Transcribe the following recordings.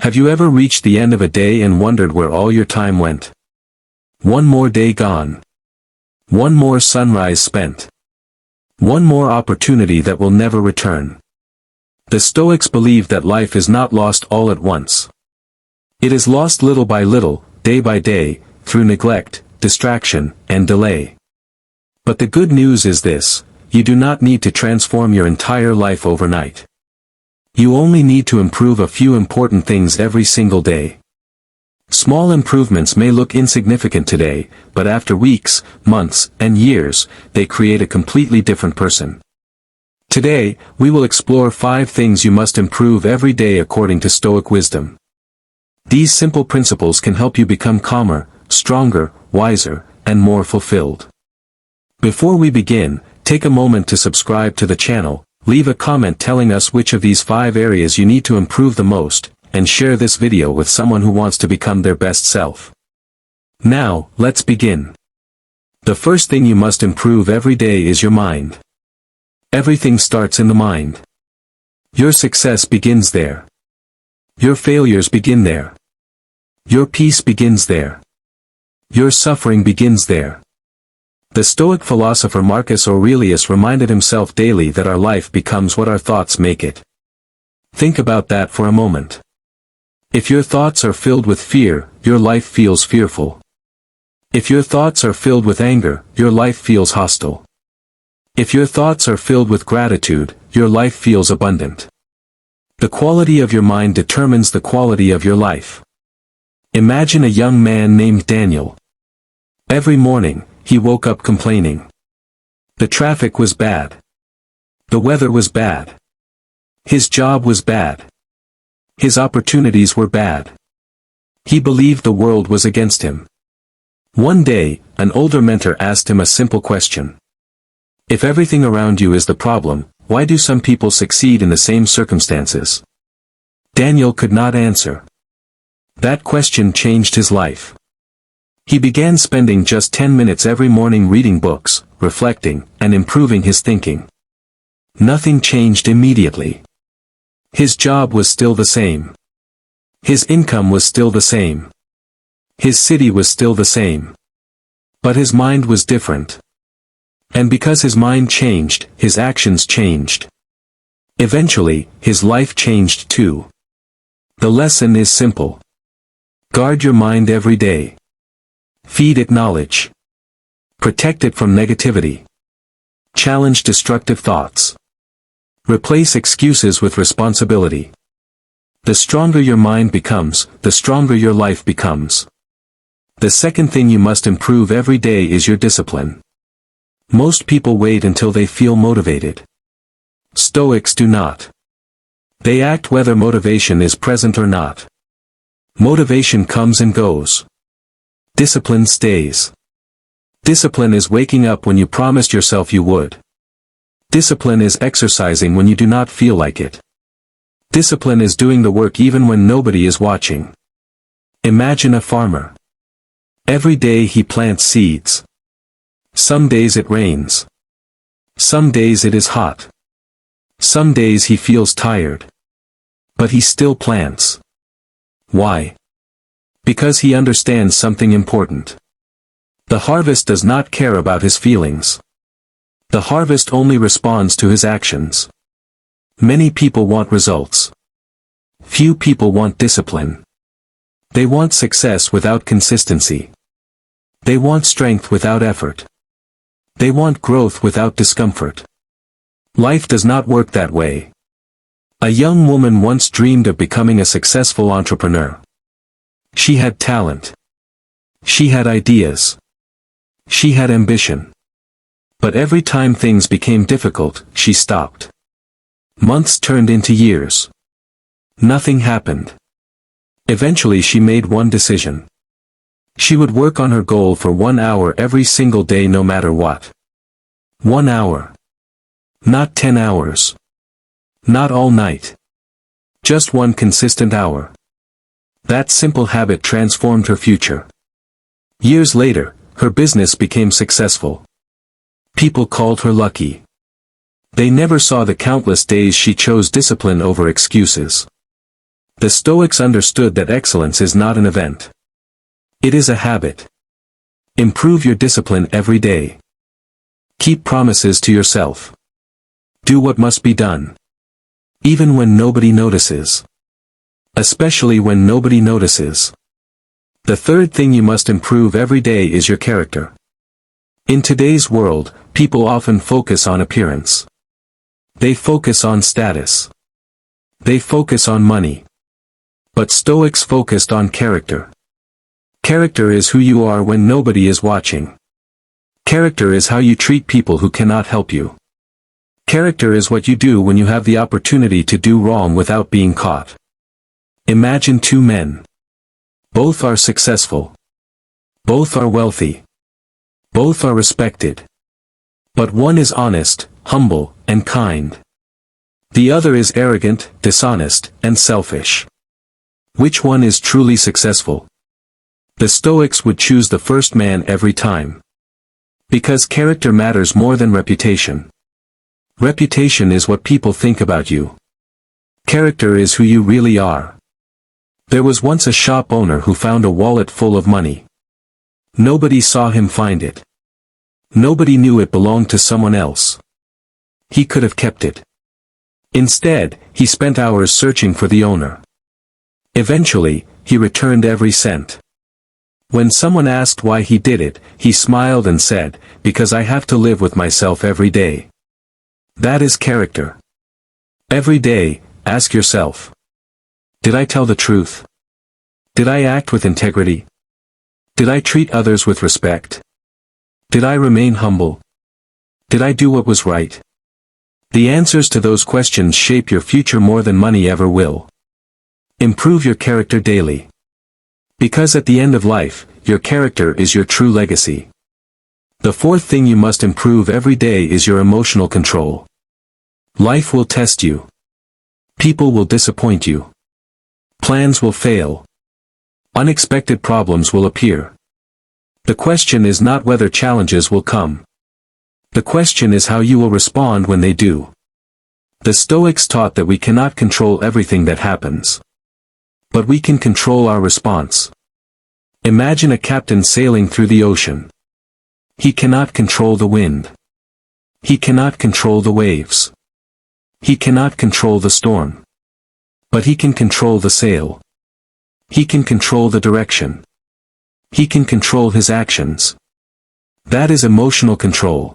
Have you ever reached the end of a day and wondered where all your time went? One more day gone. One more sunrise spent. One more opportunity that will never return. The Stoics believe that life is not lost all at once. It is lost little by little, day by day, through neglect, distraction, and delay. But the good news is this: you do not need to transform your entire life overnight. You only need to improve a few important things every single day. Small improvements may look insignificant today, but after weeks, months, and years, they create a completely different person. Today, we will explore 5 things you must improve every day according to Stoic wisdom. These simple principles can help you become calmer, stronger, wiser, and more fulfilled. Before we begin, take a moment to subscribe to the channel, leave a comment telling us which of these 5 areas you need to improve the most, and share this video with someone who wants to become their best self. Now, let's begin. The first thing you must improve every day is your mind. Everything starts in the mind. Your success begins there. Your failures begin there. Your peace begins there. Your suffering begins there. The Stoic philosopher Marcus Aurelius reminded himself daily that our life becomes what our thoughts make it. Think about that for a moment. If your thoughts are filled with fear, your life feels fearful. If your thoughts are filled with anger, your life feels hostile. If your thoughts are filled with gratitude, your life feels abundant. The quality of your mind determines the quality of your life. Imagine a young man named Daniel. Every morning, he woke up complaining. The traffic was bad. The weather was bad. His job was bad. His opportunities were bad. He believed the world was against him. One day, an older mentor asked him a simple question. If everything around you is the problem, why do some people succeed in the same circumstances? Daniel could not answer. That question changed his life. He began spending just 10 minutes every morning reading books, reflecting, and improving his thinking. Nothing changed immediately. His job was still the same. His income was still the same. His city was still the same. But his mind was different. And because his mind changed, his actions changed. Eventually, his life changed too. The lesson is simple. Guard your mind every day. Feed it knowledge. Protect it from negativity. Challenge destructive thoughts. Replace excuses with responsibility. The stronger your mind becomes, the stronger your life becomes. The second thing you must improve every day is your discipline. Most people wait until they feel motivated. Stoics do not. They act whether motivation is present or not. Motivation comes and goes. Discipline stays. Discipline is waking up when you promised yourself you would. Discipline is exercising when you do not feel like it. Discipline is doing the work even when nobody is watching. Imagine a farmer. Every day he plants seeds. Some days it rains. Some days it is hot. Some days he feels tired. But he still plants. Why? Because he understands something important. The harvest does not care about his feelings. The harvest only responds to his actions. Many people want results. Few people want discipline. They want success without consistency. They want strength without effort. They want growth without discomfort. Life does not work that way. A young woman once dreamed of becoming a successful entrepreneur. She had talent. She had ideas. She had ambition. But every time things became difficult, she stopped. Months turned into years. Nothing happened. Eventually she made one decision. She would work on her goal for 1 hour every single day no matter what. 1 hour. Not 10 hours. Not all night. Just one consistent hour. That simple habit transformed her future. Years later, her business became successful. People called her lucky. They never saw the countless days she chose discipline over excuses. The Stoics understood that excellence is not an event. It is a habit. Improve your discipline every day. Keep promises to yourself. Do what must be done. Even when nobody notices. Especially when nobody notices. The third thing you must improve every day is your character. In today's world, people often focus on appearance. They focus on status. They focus on money. But Stoics focused on character. Character is who you are when nobody is watching. Character is how you treat people who cannot help you. Character is what you do when you have the opportunity to do wrong without being caught. Imagine two men. Both are successful. Both are wealthy. Both are respected. But one is honest, humble, and kind. The other is arrogant, dishonest, and selfish. Which one is truly successful? The Stoics would choose the first man every time. Because character matters more than reputation. Reputation is what people think about you. Character is who you really are. There was once a shop owner who found a wallet full of money. Nobody saw him find it. Nobody knew it belonged to someone else. He could have kept it. Instead, he spent hours searching for the owner. Eventually, he returned every cent. When someone asked why he did it, he smiled and said, "Because I have to live with myself every day." That is character. Every day, ask yourself. Did I tell the truth? Did I act with integrity? Did I treat others with respect? Did I remain humble? Did I do what was right? The answers to those questions shape your future more than money ever will. Improve your character daily. Because at the end of life, your character is your true legacy. The fourth thing you must improve every day is your emotional control. Life will test you. People will disappoint you. Plans will fail. Unexpected problems will appear. The question is not whether challenges will come. The question is how you will respond when they do. The Stoics taught that we cannot control everything that happens. But we can control our response. Imagine a captain sailing through the ocean. He cannot control the wind. He cannot control the waves. He cannot control the storm. But he can control the sail. He can control the direction. He can control his actions. That is emotional control.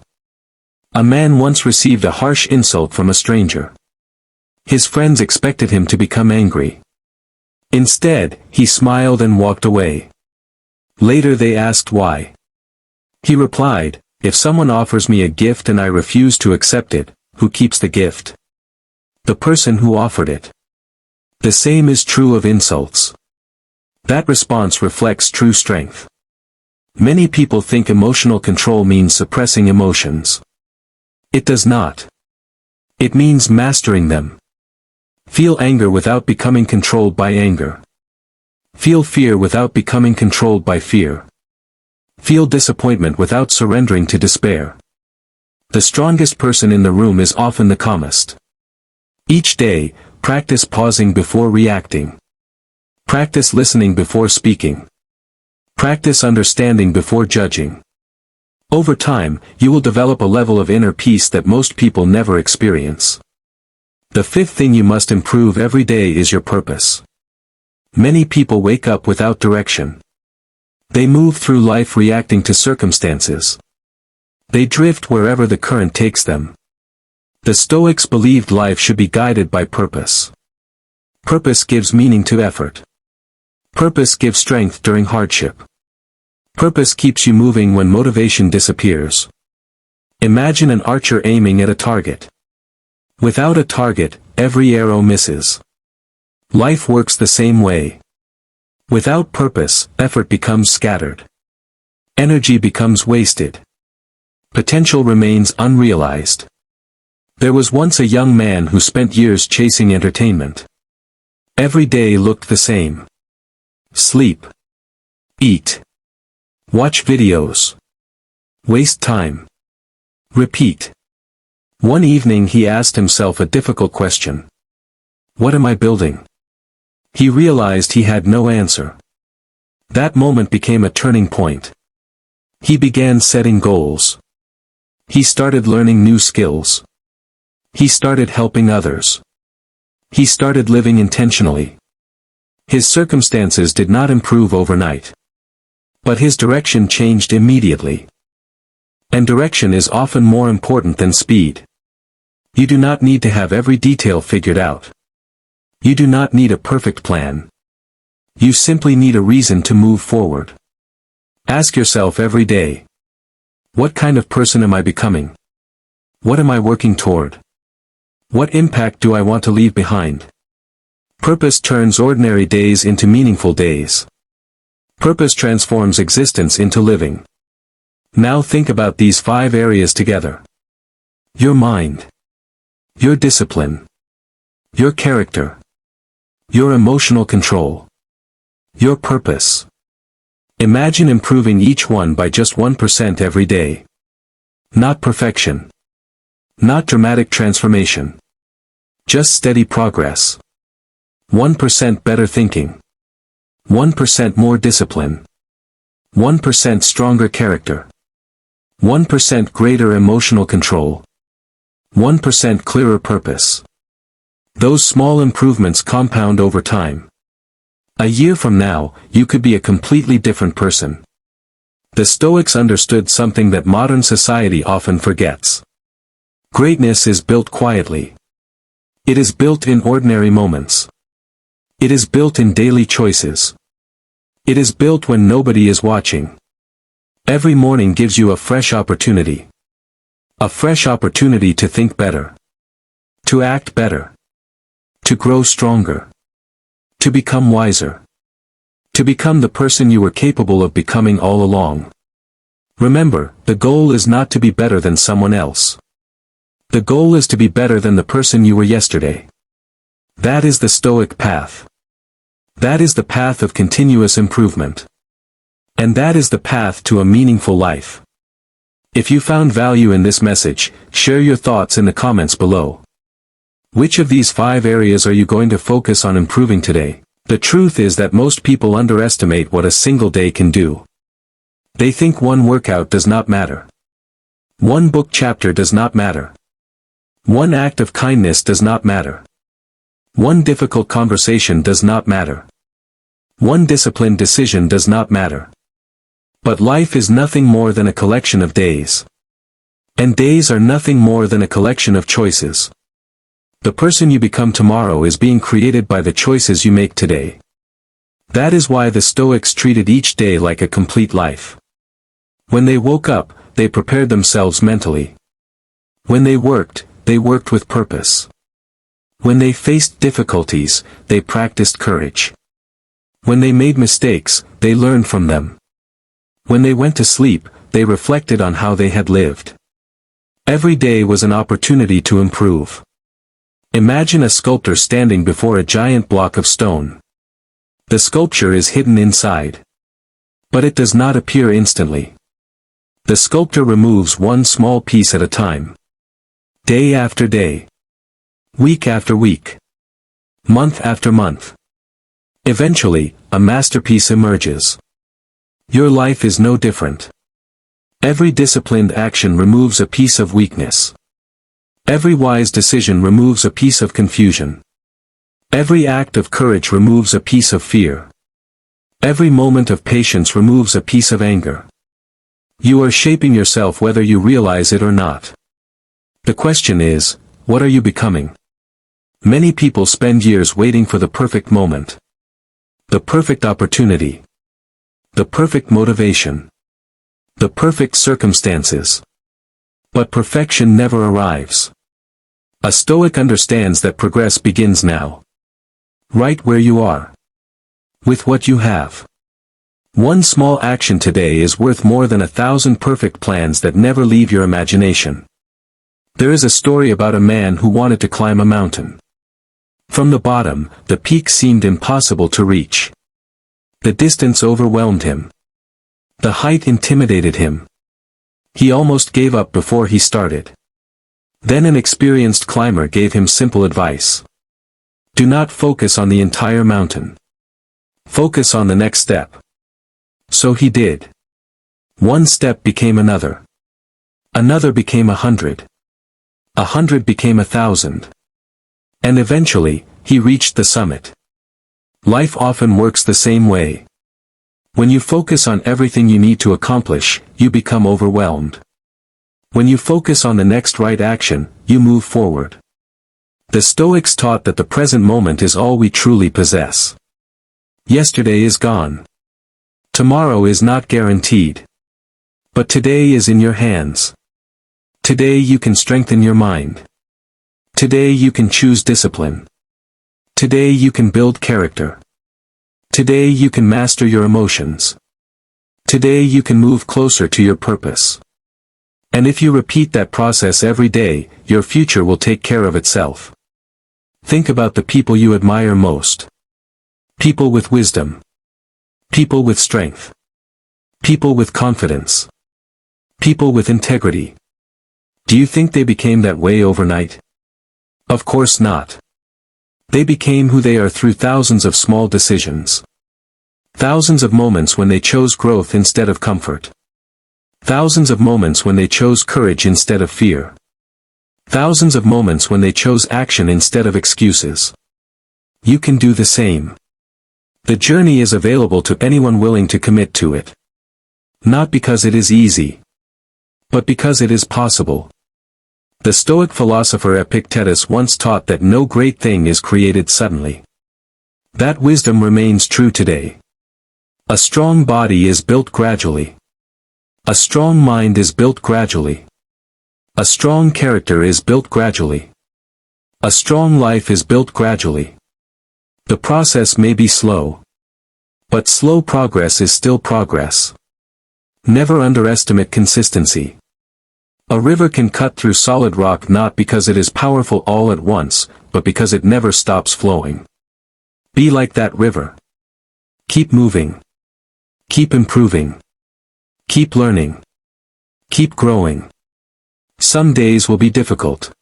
A man once received a harsh insult from a stranger. His friends expected him to become angry. Instead, he smiled and walked away. Later they asked why. He replied, "If someone offers me a gift and I refuse to accept it, who keeps the gift? The person who offered it." The same is true of insults. That response reflects true strength. Many people think emotional control means suppressing emotions. It does not. It means mastering them. Feel anger without becoming controlled by anger. Feel fear without becoming controlled by fear. Feel disappointment without surrendering to despair. The strongest person in the room is often the calmest. Each day, practice pausing before reacting. Practice listening before speaking. Practice understanding before judging. Over time, you will develop a level of inner peace that most people never experience. The fifth thing you must improve every day is your purpose. Many people wake up without direction. They move through life reacting to circumstances. They drift wherever the current takes them. The Stoics believed life should be guided by purpose. Purpose gives meaning to effort. Purpose gives strength during hardship. Purpose keeps you moving when motivation disappears. Imagine an archer aiming at a target. Without a target, every arrow misses. Life works the same way. Without purpose, effort becomes scattered. Energy becomes wasted. Potential remains unrealized. There was once a young man who spent years chasing entertainment. Every day looked the same. Sleep. Eat. Watch videos. Waste time. Repeat. One evening he asked himself a difficult question. What am I building? He realized he had no answer. That moment became a turning point. He began setting goals. He started learning new skills. He started helping others. He started living intentionally. His circumstances did not improve overnight. But his direction changed immediately. And direction is often more important than speed. You do not need to have every detail figured out. You do not need a perfect plan. You simply need a reason to move forward. Ask yourself every day, what kind of person am I becoming? What am I working toward? What impact do I want to leave behind? Purpose turns ordinary days into meaningful days. Purpose transforms existence into living. Now think about these 5 areas together. Your mind. Your discipline. Your character. Your emotional control. Your purpose. Imagine improving each one by just 1% every day. Not perfection. Not dramatic transformation. Just steady progress. 1% better thinking. 1% more discipline. 1% stronger character. 1% greater emotional control. 1% clearer purpose. Those small improvements compound over time. A year from now, you could be a completely different person. The Stoics understood something that modern society often forgets. Greatness is built quietly. It is built in ordinary moments. It is built in daily choices. It is built when nobody is watching. Every morning gives you a fresh opportunity. A fresh opportunity to think better. To act better. To grow stronger. To become wiser. To become the person you were capable of becoming all along. Remember, the goal is not to be better than someone else. The goal is to be better than the person you were yesterday. That is the Stoic path. That is the path of continuous improvement. And that is the path to a meaningful life. If you found value in this message, share your thoughts in the comments below. Which of these 5 areas are you going to focus on improving today? The truth is that most people underestimate what a single day can do. They think one workout does not matter. One book chapter does not matter. One act of kindness does not matter. One difficult conversation does not matter. One disciplined decision does not matter. But life is nothing more than a collection of days. And days are nothing more than a collection of choices. The person you become tomorrow is being created by the choices you make today. That is why the Stoics treated each day like a complete life. When they woke up, they prepared themselves mentally. When they worked with purpose. When they faced difficulties, they practiced courage. When they made mistakes, they learned from them. When they went to sleep, they reflected on how they had lived. Every day was an opportunity to improve. Imagine a sculptor standing before a giant block of stone. The sculpture is hidden inside. But it does not appear instantly. The sculptor removes one small piece at a time. Day after day. Week after week. Month after month. Eventually, a masterpiece emerges. Your life is no different. Every disciplined action removes a piece of weakness. Every wise decision removes a piece of confusion. Every act of courage removes a piece of fear. Every moment of patience removes a piece of anger. You are shaping yourself whether you realize it or not. The question is, what are you becoming? Many people spend years waiting for the perfect moment. The perfect opportunity. The perfect motivation. The perfect circumstances. But perfection never arrives. A Stoic understands that progress begins now. Right where you are. With what you have. One small action today is worth more than 1,000 perfect plans that never leave your imagination. There is a story about a man who wanted to climb a mountain. From the bottom, the peak seemed impossible to reach. The distance overwhelmed him. The height intimidated him. He almost gave up before he started. Then an experienced climber gave him simple advice. Do not focus on the entire mountain. Focus on the next step. So he did. One step became another. Another became 100. 100 became 1,000. And eventually, he reached the summit. Life often works the same way. When you focus on everything you need to accomplish, you become overwhelmed. When you focus on the next right action, you move forward. The Stoics taught that the present moment is all we truly possess. Yesterday is gone. Tomorrow is not guaranteed. But today is in your hands. Today you can strengthen your mind. Today you can choose discipline. Today you can build character. Today you can master your emotions. Today you can move closer to your purpose. And if you repeat that process every day, your future will take care of itself. Think about the people you admire most. People with wisdom. People with strength. People with confidence. People with integrity. Do you think they became that way overnight? Of course not. They became who they are through thousands of small decisions. Thousands of moments when they chose growth instead of comfort. Thousands of moments when they chose courage instead of fear. Thousands of moments when they chose action instead of excuses. You can do the same. The journey is available to anyone willing to commit to it. Not because it is easy, but because it is possible. The Stoic philosopher Epictetus once taught that no great thing is created suddenly. That wisdom remains true today. A strong body is built gradually. A strong mind is built gradually. A strong character is built gradually. A strong life is built gradually. The process may be slow. But slow progress is still progress. Never underestimate consistency. A river can cut through solid rock not because it is powerful all at once, but because it never stops flowing. Be like that river. Keep moving. Keep improving. Keep learning. Keep growing. Some days will be difficult.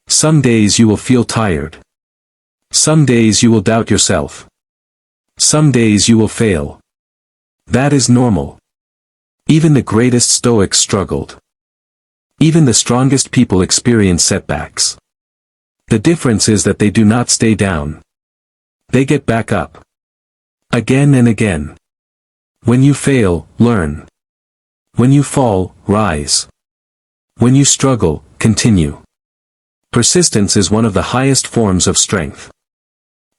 Some days you will feel tired. Some days you will doubt yourself. Some days you will fail. That is normal. Even the greatest Stoics struggled. Even the strongest people experience setbacks. The difference is that they do not stay down. They get back up. Again and again. When you fail, learn. When you fall, rise. When you struggle, continue. Persistence is one of the highest forms of strength.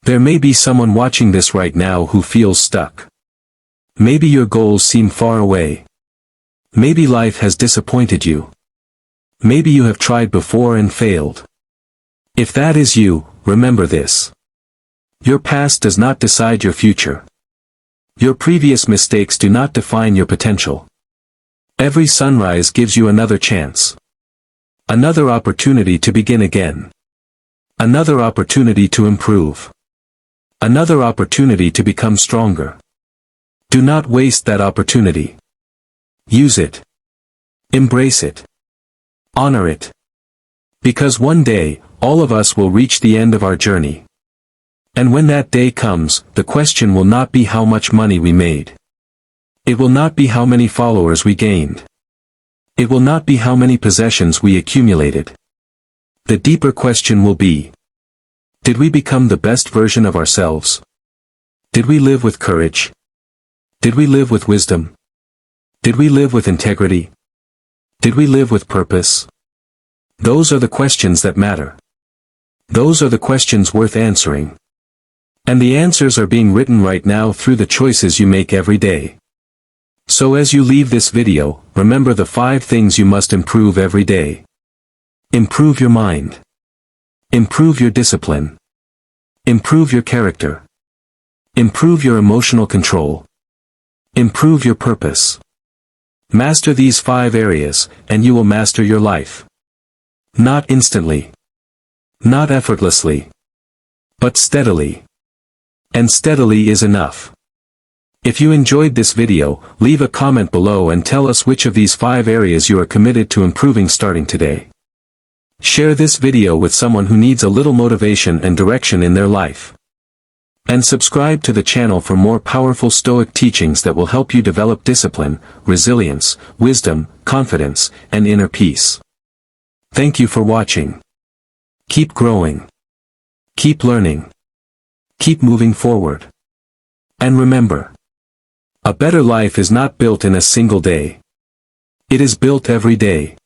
There may be someone watching this right now who feels stuck. Maybe your goals seem far away. Maybe life has disappointed you. Maybe you have tried before and failed. If that is you, remember this. Your past does not decide your future. Your previous mistakes do not define your potential. Every sunrise gives you another chance. Another opportunity to begin again. Another opportunity to improve. Another opportunity to become stronger. Do not waste that opportunity. Use it. Embrace it. Honor it. Because one day, all of us will reach the end of our journey. And when that day comes, the question will not be how much money we made. It will not be how many followers we gained. It will not be how many possessions we accumulated. The deeper question will be, did we become the best version of ourselves? Did we live with courage? Did we live with wisdom? Did we live with integrity? Did we live with purpose? Those are the questions that matter. Those are the questions worth answering. And the answers are being written right now through the choices you make every day. So as you leave this video, remember the 5 things you must improve every day. Improve your mind. Improve your discipline. Improve your character. Improve your emotional control. Improve your purpose. Master these 5 areas, and you will master your life. Not instantly. Not effortlessly. But steadily. And steadily is enough. If you enjoyed this video, leave a comment below and tell us which of these 5 areas you are committed to improving starting today. Share this video with someone who needs a little motivation and direction in their life. And subscribe to the channel for more powerful Stoic teachings that will help you develop discipline, resilience, wisdom, confidence, and inner peace. Thank you for watching. Keep growing. Keep learning. Keep moving forward. And remember, a better life is not built in a single day. It is built every day.